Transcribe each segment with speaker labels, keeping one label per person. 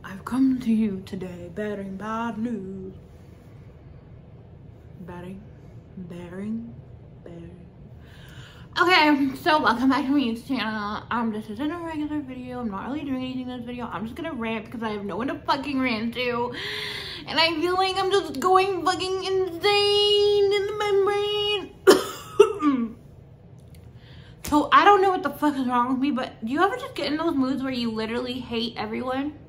Speaker 1: I've come to you today bearing bad news. Bearing. Okay, so welcome back to my YouTube channel. This isn't a regular video. I'm not really doing anything in this video. I'm just gonna rant because I have no one to fucking rant to. And I feel like I'm just going fucking insane in my brain. So I don't know what the fuck is wrong with me, but do you ever just get in those moods where you literally hate everyone?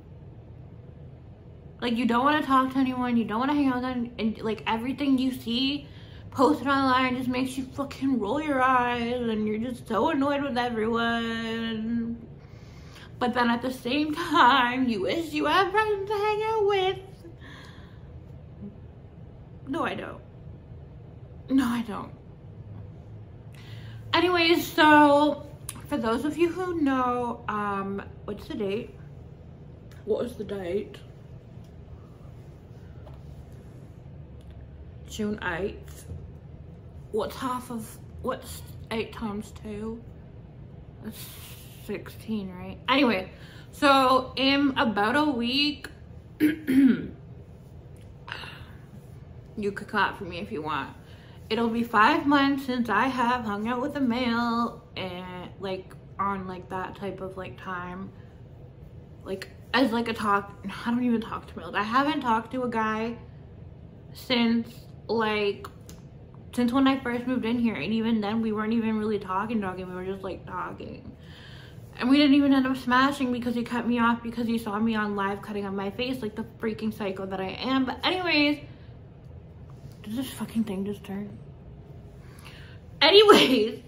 Speaker 1: Like, you don't want to talk to anyone, you don't want to hang out with them, and like everything you see posted online just makes you fucking roll your eyes, and you're just so annoyed with everyone. But then at the same time, you wish you had friends to hang out with. No, I don't. No, I don't. Anyways, so for those of you who know, what's the date? What was the date? June 8th. What's 8 times 2? That's 16, right? Anyway, so in about a week, you could clap for me if you want. It'll be 5 months since I have hung out with a male, and like on like that type of like time, like as like a talk. I don't even talk to males. I haven't talked to a guy since when I first moved in here, and even then we weren't even really talking, we were just like talking, and we didn't even end up smashing because he cut me off because he saw me on live cutting on my face like the freaking psycho that I am. But anyways, did this fucking thing just turn? Anyways,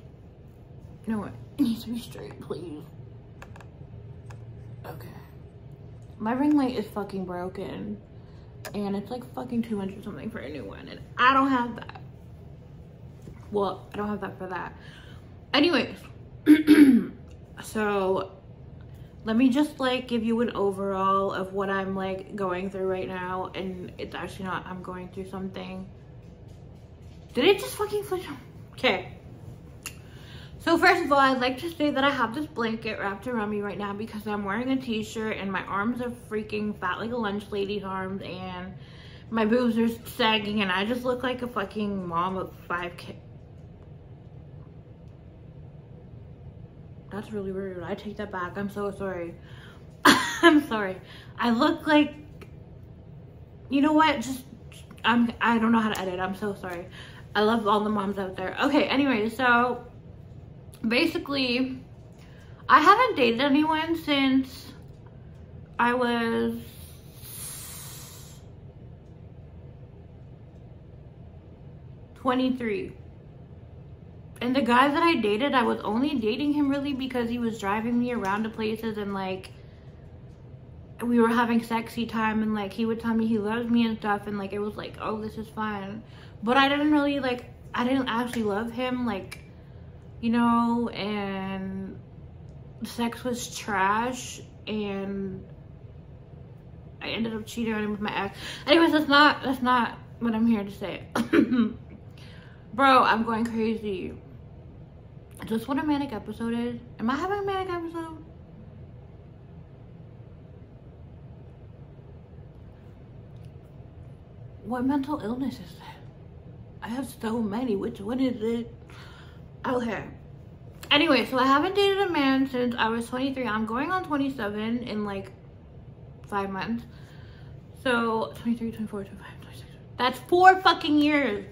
Speaker 1: you know what, it needs to be straight, please. Okay, my ring light is fucking broken, and it's like fucking 200 something for a new one, and I don't have that. Well, I don't have that for that. Anyways, so let me just like give you an overall of what I'm like going through right now. And it's actually not, I'm going through something. Did it just fucking flash? Okay. So first of all, I'd like to say that I have this blanket wrapped around me right now because I'm wearing a t-shirt and my arms are freaking fat like a lunch lady's arms, and my boobs are sagging, and I just look like a fucking mom of 5 kids. That's really rude. I take that back. I'm so sorry. I'm sorry. I look like, you know what? Just, I don't know how to edit. I'm so sorry. I love all the moms out there. Okay, anyway, so basically, I haven't dated anyone since I was 23. And the guy that I dated, I was only dating him really because he was driving me around to places, and like we were having sexy time, and like he would tell me he loves me and stuff, and like it was like, oh, this is fun. But I didn't really like, I didn't actually love him, like, you know, and sex was trash, and I ended up cheating on him with my ex. Anyways, that's not what I'm here to say. Bro, I'm going crazy. Is this what a manic episode is? Am I having a manic episode? What mental illness is that? I have so many. Which one is it? Okay. Anyway, so I haven't dated a man since I was 23. I'm going on 27 in like 5 months. So 23, 24, 25, 26. That's 4 fucking years.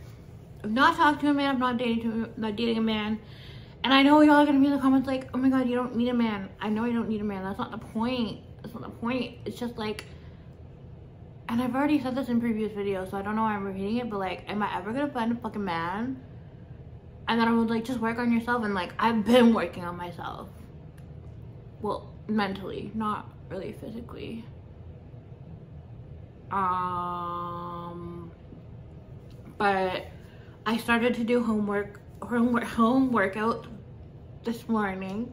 Speaker 1: I've not talked to a man. I'm not dating a man. And I know y'all are gonna be in the comments like, oh my god, you don't need a man. I know you don't need a man. That's not the point. That's not the point. It's just like, and I've already said this in previous videos, so I don't know why I'm repeating it, but like, am I ever gonna find a fucking man? And then I would like, just work on yourself. And like, I've been working on myself. Well, mentally, not really physically. But I started to do home workout this morning.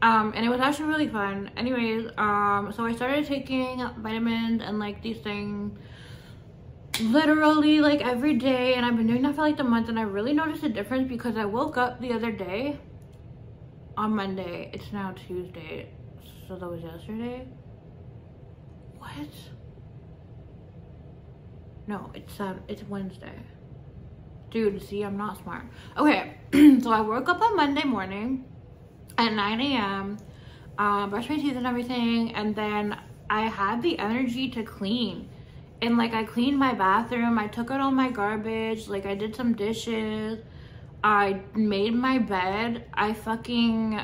Speaker 1: And it was actually really fun. Anyways, so I started taking vitamins and like these things literally like every day, and I've been doing that for like a month, and I really noticed a difference because I woke up the other day on Monday. It's now Tuesday, so that was yesterday. what? No, it's Wednesday. Dude, see, I'm not smart. Okay, so I woke up on Monday morning at 9 a.m. Brushed my teeth and everything, and then I had the energy to clean. And like, I cleaned my bathroom, I took out all my garbage, like I did some dishes, I made my bed, I fucking,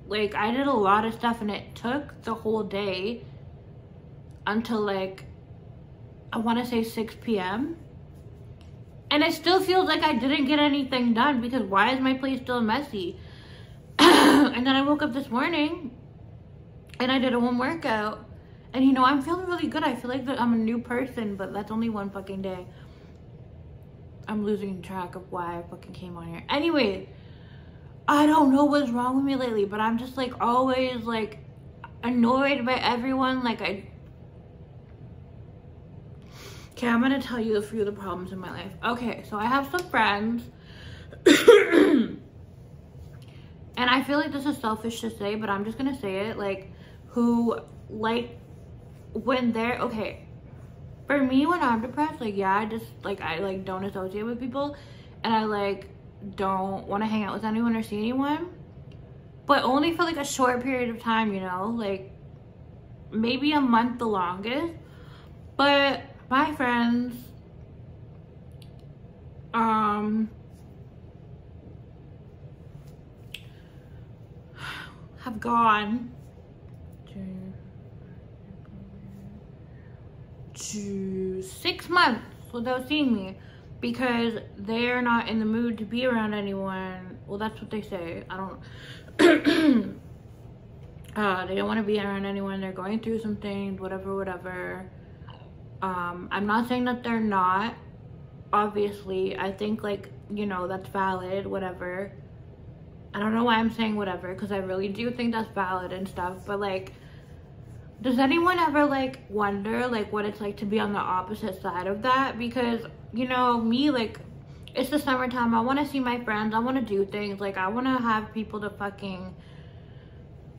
Speaker 1: like, I did a lot of stuff, and it took the whole day until like, I want to say 6 p.m. And it still feels like I didn't get anything done, because why is my place still messy? And then I woke up this morning and I did a home workout, and you know, I'm feeling really good. I feel like that I'm a new person, but that's only one fucking day. I'm losing track of why I fucking came on here. Anyway, I don't know what's wrong with me lately, but I'm just like always like annoyed by everyone. Like okay, I'm gonna tell you a few of the problems in my life. Okay, so I have some friends and I feel like this is selfish to say, but I'm just gonna say it, like, who, like, when they're, okay, for me, when I'm depressed, like, yeah, I like don't associate with people, and I like don't want to hang out with anyone or see anyone, but only for like a short period of time, you know, like maybe a month the longest. But my friends have gone to 6 months without seeing me because they're not in the mood to be around anyone. Well, that's what they say. I don't they don't want to be around anyone. They're going through some things, whatever. I'm not saying that they're not, obviously. I think, like, you know, that's valid, whatever. I don't know why I'm saying whatever, because I really do think that's valid and stuff, but like, does anyone ever like wonder like what it's like to be on the opposite side of that? Because, you know, me, like, it's the summertime, I want to see my friends, I want to do things, like I want to have people to fucking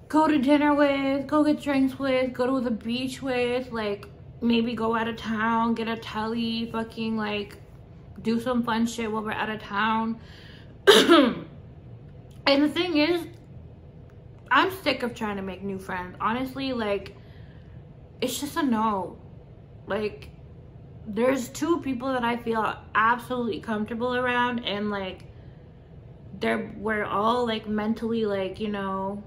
Speaker 1: go to dinner with, go get drinks with, go to the beach with, like maybe go out of town, get a telly, fucking like do some fun shit while we're out of town. And the thing is, I'm sick of trying to make new friends, honestly. Like, it's just a no. Like, there's 2 people that I feel absolutely comfortable around, and like we're all like mentally, like, you know,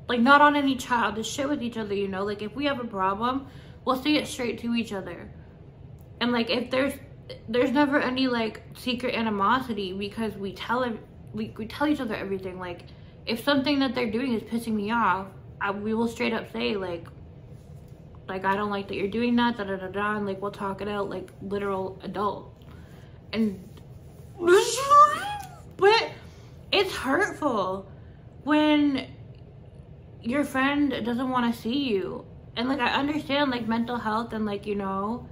Speaker 1: like not on any childish shit with each other, you know. Like, if we have a problem, we'll say it straight to each other. And like, if there's never any like secret animosity, because we tell each other everything. Like, if something that they're doing is pissing me off, we will straight up say like I don't like that you're doing that, and like we'll talk it out like literal adult. And but it's hurtful when your friend doesn't want to see you. And like, I understand like mental health and like, you know,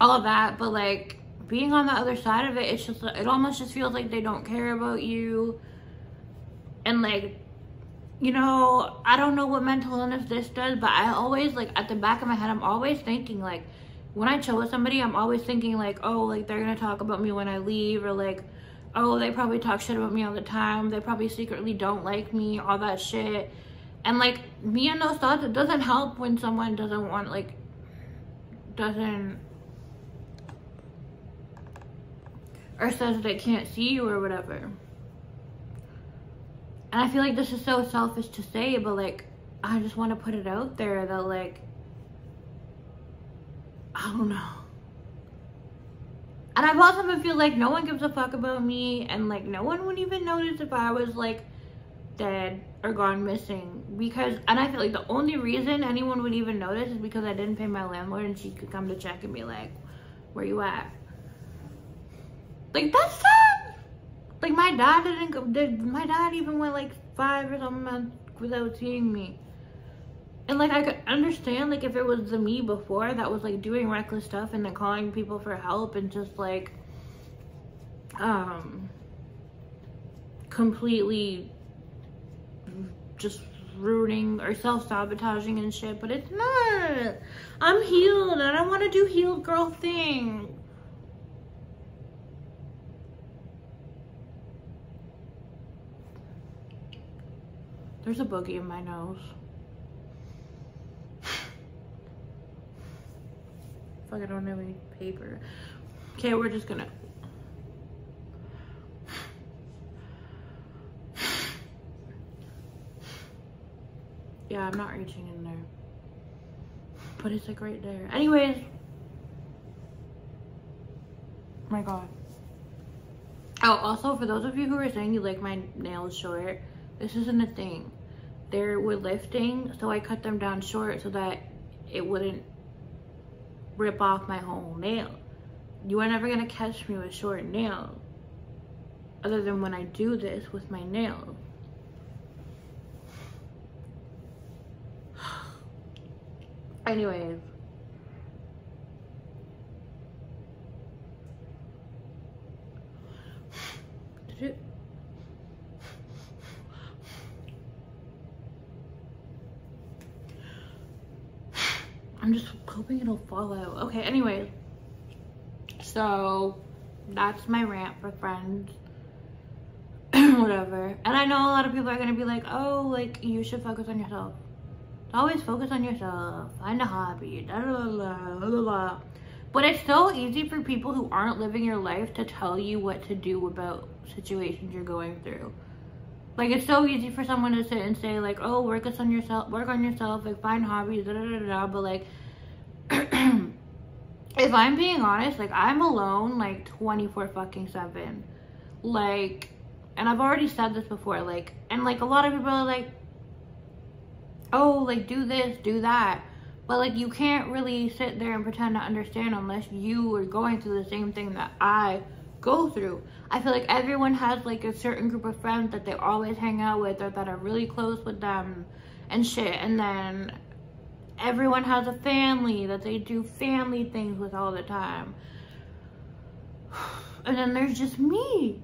Speaker 1: all of that, but like being on the other side of it, it's just, it almost just feels like they don't care about you. And like, you know, I don't know what mental illness this does, but I always, like, at the back of my head, I'm always thinking, like, when I chill with somebody, I'm always thinking like, oh, like they're gonna talk about me when I leave, or like, oh, they probably talk shit about me all the time, they probably secretly don't like me, all that shit. And like, me and those thoughts, it doesn't help when someone doesn't want, like, or says they can't see you or whatever. And I feel like this is so selfish to say, but like, I just want to put it out there that like, I don't know. And I've also been feeling like no one gives a fuck about me, and like no one would even notice if I was like dead or gone missing, because, and I feel like the only reason anyone would even notice is because I didn't pay my landlord and she could come to check and be like, where you at? Like, that's sad. Like, my dad my dad even went like 5 or something months without seeing me. And like, I could understand like if it was the me before that was like doing reckless stuff and then calling people for help and just like completely just ruining or self-sabotaging and shit, but it's not. I'm healed and I want to do healed girl thing. There's a boogie in my nose. Fuck, I don't have any paper. Okay, we're just gonna. Yeah, I'm not reaching in there. But it's like right there. Anyways. My God. Oh, also for those of you who are saying you like my nails short, this isn't a thing. They were lifting, so I cut them down short so that it wouldn't rip off my whole nail. You are never gonna catch me with short nails, other than when I do this with my nails. Anyways. I'm just hoping it'll fall out. Okay, anyways. So, that's my rant for friends. Whatever. And I know a lot of people are gonna be like, oh, like, you should focus on yourself. Always focus on yourself. Find a hobby. Da, da, da, da, da, da. But it's so easy for people who aren't living your life to tell you what to do about situations you're going through. Like, it's so easy for someone to sit and say, like, oh, work on yourself, like, find hobbies, da, da, da, da. But, like, if I'm being honest, like, I'm alone, like, 24/7. Like, and I've already said this before, like, and, like, a lot of people are like, oh, like, do this, do that. But, like, you can't really sit there and pretend to understand unless you are going through the same thing that I go through. I feel like everyone has, like, a certain group of friends that they always hang out with or that are really close with them and shit. And then everyone has a family that they do family things with all the time. And then there's just me.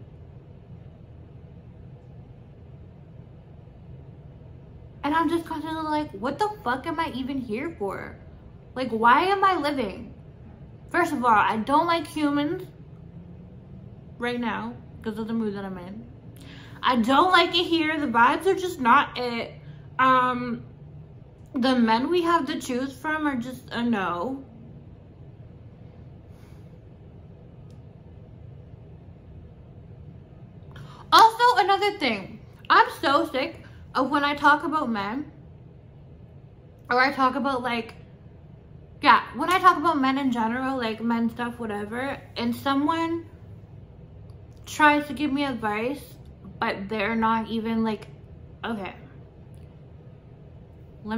Speaker 1: And I'm just constantly like, what the fuck am I even here for? Like, why am I living? First of all, I don't like humans right now because of the mood that I'm in. I don't like it here. The vibes are just not it. The men we have to choose from are just a no. Also, another thing. I'm so sick of when I talk about men, or I talk about, like, yeah, when I talk about men in general, like, men stuff, whatever, and someone tries to give me advice, but they're not even, like, okay. I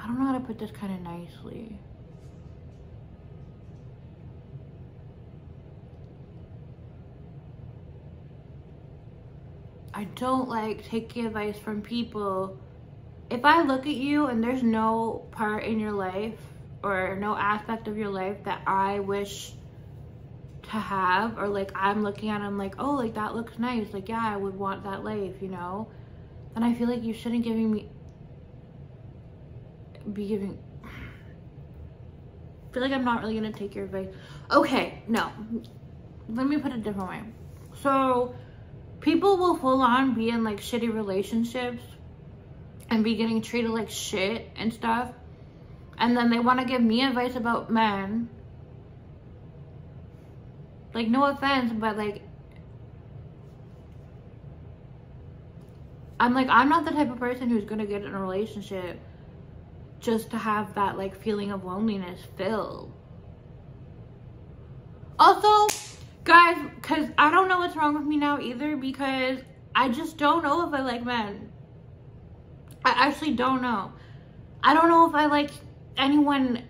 Speaker 1: don't know how to put this kind of nicely. I don't like taking advice from people. If I look at you and there's no part in your life or no aspect of your life that I wish to have, or like I'm looking at it, I'm like, oh, like that looks nice. Like, yeah, I would want that life, you know? Then I feel like you shouldn't I feel like I'm not really gonna take your advice. Okay, no. Let me put it a different way. So, people will full on be in like shitty relationships and be getting treated like shit and stuff. And then they want to give me advice about men. Like, no offense, but like, I'm not the type of person who's gonna get in a relationship just to have that like feeling of loneliness filled. Also, guys, because I don't know what's wrong with me now either, because I just don't know if I like men. I actually don't know. I don't know if I like anyone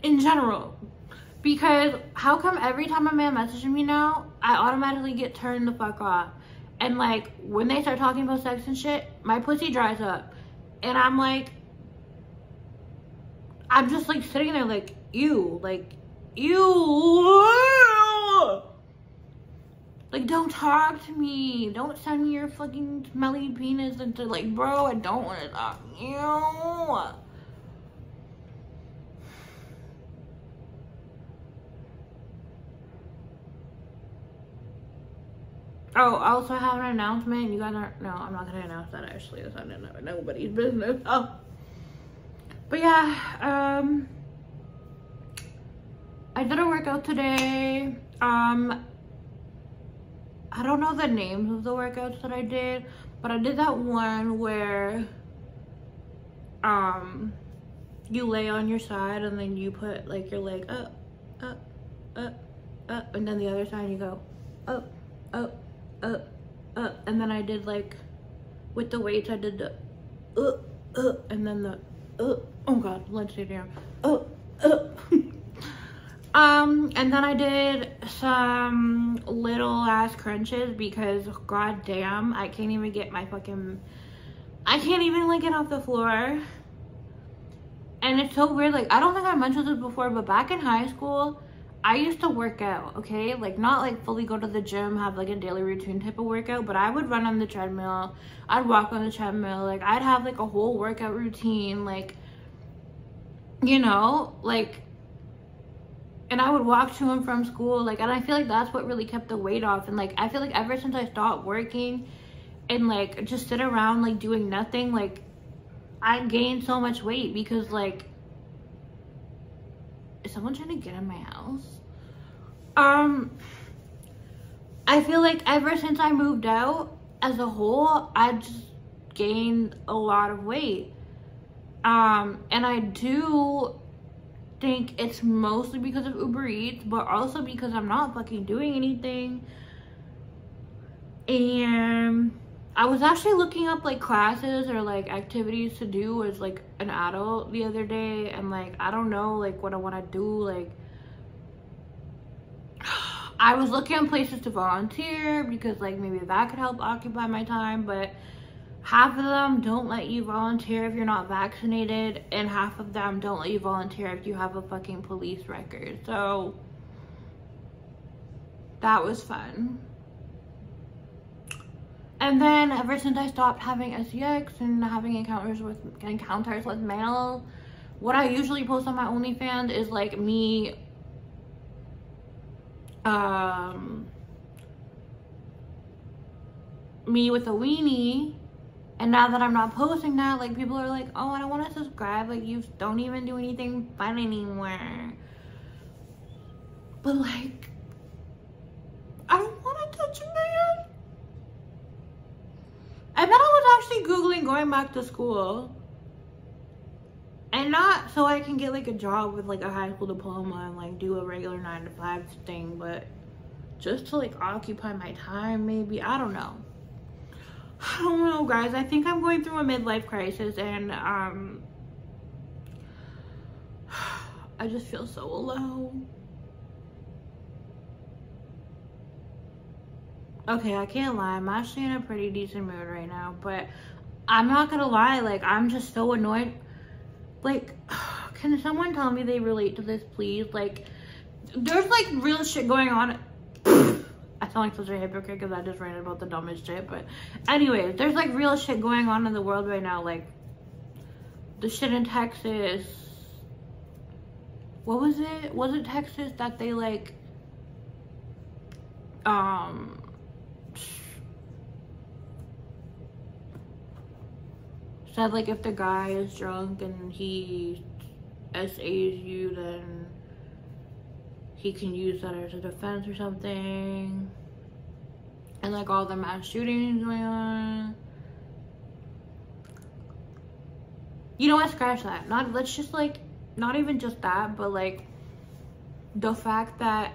Speaker 1: in general. Because how come every time a man messages me now, I automatically get turned the fuck off? And like, when they start talking about sex and shit, my pussy dries up. And I'm like, I'm just like sitting there like, ew, like, ew. Like, don't talk to me. Don't send me your fucking smelly penis into, like, bro, I don't want to talk to you. Oh, also I have an announcement. You guys aren't, no, I'm not going to announce that actually. That's not nobody's business. Oh. But yeah, I did a workout today. I don't know the names of the workouts that I did, but I did that one where you lay on your side and then you put like your leg up, up, up, up, and then the other side you go up, up, up, up. And then I did like with the weights I did the and then the oh god, let's see down up. And then I did some little ass crunches because god damn, I can't even get my fucking, I can't even like get off the floor. And it's so weird, like I don't think I mentioned this before, but back in high school I used to work out, okay? Like not like fully go to the gym, have like a daily routine type of workout, but I would run on the treadmill, I'd walk on the treadmill, like I'd have like a whole workout routine, like, you know, like, and I would walk to and from school, like, and I feel like that's what really kept the weight off. And like I feel like ever since I stopped working and like just sit around like doing nothing, like I gained so much weight because like, is someone trying to get in my house? I feel like ever since I moved out as a whole, I just gained a lot of weight. And I do think it's mostly because of Uber Eats, but also because I'm not fucking doing anything. And I was actually looking up like classes or like activities to do as like an adult the other day, and like I don't know like what I want to do. Like I was looking at places to volunteer because like maybe that could help occupy my time, but half of them don't let you volunteer if you're not vaccinated, and half of them don't let you volunteer if you have a fucking police record. So that was fun. And then ever since I stopped having SEX and having encounters with male, what I usually post on my OnlyFans is like me me with a weenie. And now that I'm not posting that, like people are like, oh, I don't want to subscribe, like you don't even do anything fun anymore. But like, I don't want to touch a man. And then I was actually Googling going back to school. And not so I can get like a job with like a high school diploma and like do a regular 9-to-5 thing, but just to like occupy my time maybe. I don't know. I don't know, guys. I think I'm going through a midlife crisis, and I just feel so alone. Okay, I can't lie. I'm actually in a pretty decent mood right now, but I'm not gonna lie. Like, I'm just so annoyed. Like, can someone tell me they relate to this, please? Like, there's like real shit going on. I sound like such a hypocrite because I just ranted about the dumbest shit. But anyways, there's like real shit going on in the world right now. Like the shit in Texas. What was it? Was it Texas that they like said like if the guy is drunk and he SAs you, then he can use that as a defense or something. And like all the mass shootings going on. You know what, scratch that. Let's just like, not even just that, but like the fact that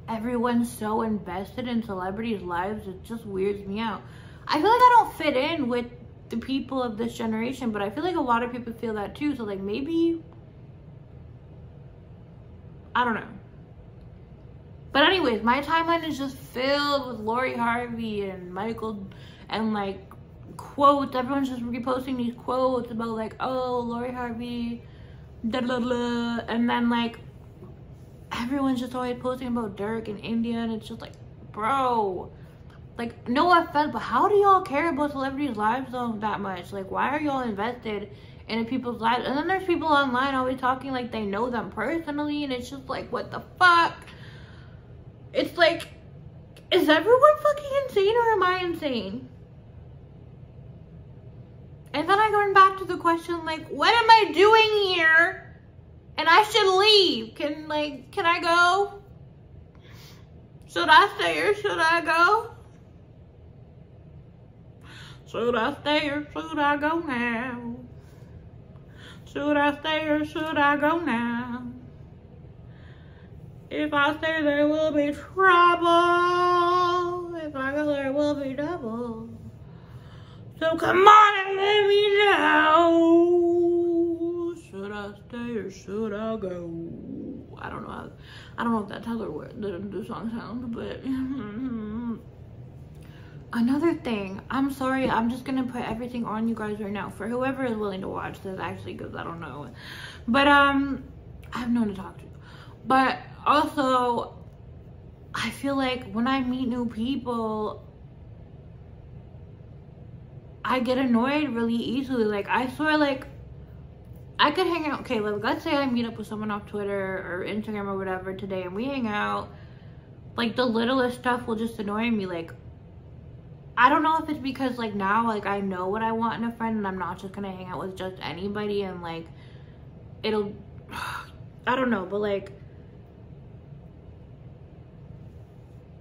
Speaker 1: everyone's so invested in celebrities' lives, it just weirds me out. I feel like I don't fit in with the people of this generation, but I feel like a lot of people feel that too. So like maybe, I don't know. But anyways, my timeline is just filled with Lori Harvey and Michael and like quotes. Everyone's just reposting these quotes about like, oh, Lori Harvey, da da da, and then like everyone's just always posting about Dirk and India, and it's just like, bro, like, no offense, but how do y'all care about celebrities' lives though that much? Like, why are y'all invested in people's lives? And then there's people online always talking like they know them personally, and it's just like, what the fuck? It's like, is everyone fucking insane or am I insane? And then I going back to the question, like, what am I doing here? And I should leave. Can I go? Should I stay or should I go? Should I stay or should I go now? Should I stay or should I go now? If I stay, there will be trouble. If I go, there will be double. So come on and let me know. Should I stay or should I go? I don't know if that's how the song sounds, but another thing, I'm sorry, I'm just gonna put everything on you guys right now for whoever is willing to watch this, actually, because I don't know. But I have no one to talk to. But also, I feel like when I meet new people, I get annoyed really easily. Like, I swear, like, I could hang out. Okay, like, let's say I meet up with someone off Twitter or Instagram or whatever today, and we hang out. Like, the littlest stuff will just annoy me. Like, I don't know if it's because, like, now, like, I know what I want in a friend, and I'm not just gonna hang out with just anybody, and, like, it'll, I don't know, but, like,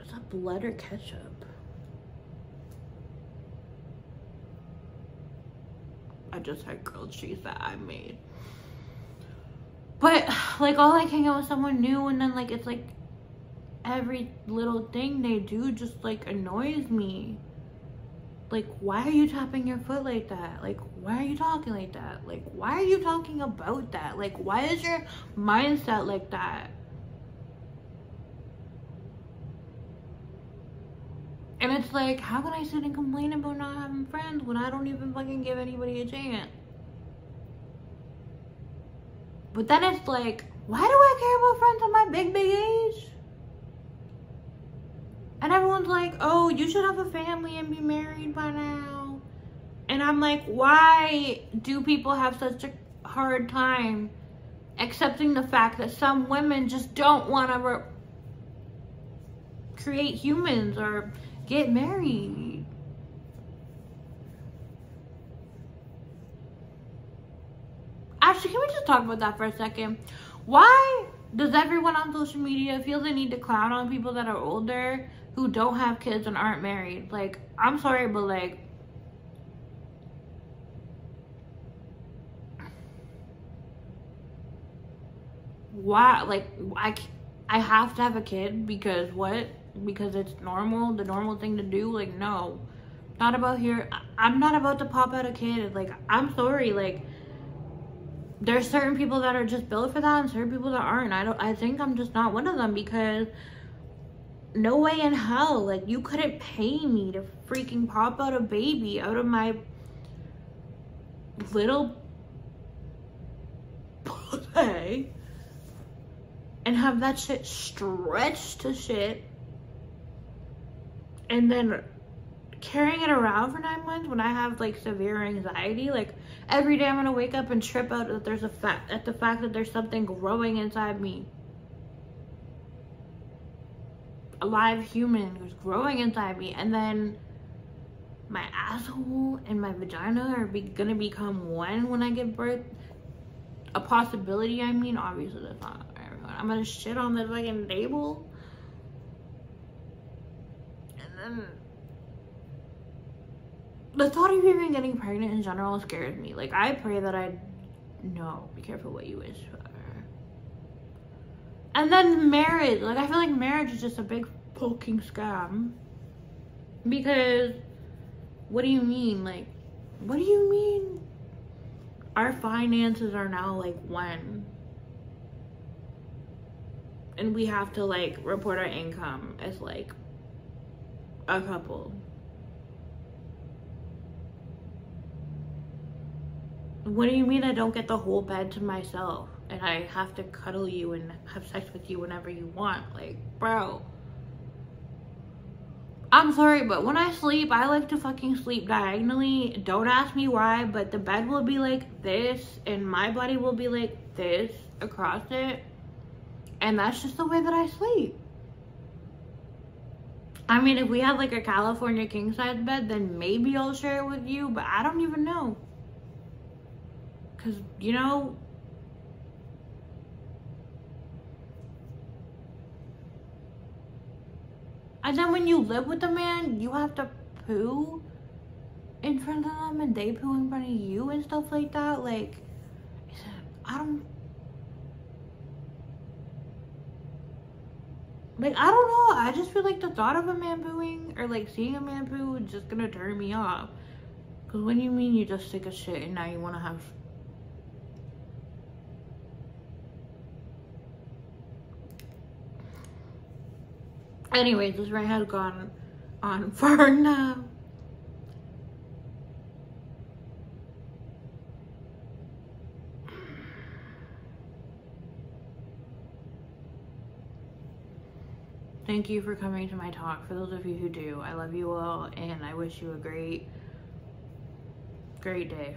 Speaker 1: is that blood or ketchup? I just had grilled cheese that I made. But, like, I'll, like, hang out with someone new, and then, like, it's, like, every little thing they do just, like, annoys me. Like, why are you tapping your foot like that? Like, why are you talking like that? Like, why are you talking about that? Like, why is your mindset like that? And it's like, how can I sit and complain about not having friends when I don't even fucking give anybody a chance? But then it's like, why do I care about friends at my big age? And everyone's like, oh, you should have a family and be married by now. And I'm like, why do people have such a hard time accepting the fact that some women just don't want to create humans or get married? Actually, can we just talk about that for a second? Why does everyone on social media feel the need to clown on people that are older who don't have kids and aren't married? Like, I'm sorry, but, like, why? Like, I have to have a kid because what? Because it's normal, the normal thing to do? Like, no, not about here. I'm not about to pop out a kid. Like, I'm sorry, like, there's certain people that are just built for that and certain people that aren't. I think I'm just not one of them, because no way in hell, like, you couldn't pay me to freaking pop out a baby out of my little pussy and have that shit stretched to shit and then carrying it around for 9 months when I have, like, severe anxiety. Like, every day I'm gonna wake up and trip out that there's the fact that there's something growing inside me. A live human who's growing inside me, and then my asshole and my vagina are gonna become one when I give birth. A possibility, I mean, obviously that's not everyone. I'm gonna shit on the fucking table, and then the thought of even getting pregnant in general scares me. Like, I pray that no, be careful what you wish for. And then marriage. Like, I feel like marriage is just a big fucking scam. Because, what do you mean? Like, what do you mean our finances are now, like, one? And we have to, like, report our income as, like, a couple. What do you mean I don't get the whole bed to myself? And I have to cuddle you and have sex with you whenever you want? Like, bro. I'm sorry, but when I sleep, I like to fucking sleep diagonally. Don't ask me why, but the bed will be like this and my body will be like this across it. And that's just the way that I sleep. I mean, if we had like a California king size bed, then maybe I'll share it with you, but I don't even know. Cause, you know, and then when you live with a man, you have to poo in front of them and they poo in front of you and stuff like that. Like, I don't know. I just feel like the thought of a man pooing or like seeing a man poo is just gonna turn me off. Cause what do you mean you just sick of shit and now you wanna have... Anyways, this rant has gone on far enough. Thank you for coming to my talk. For those of you who do, I love you all and I wish you a great day.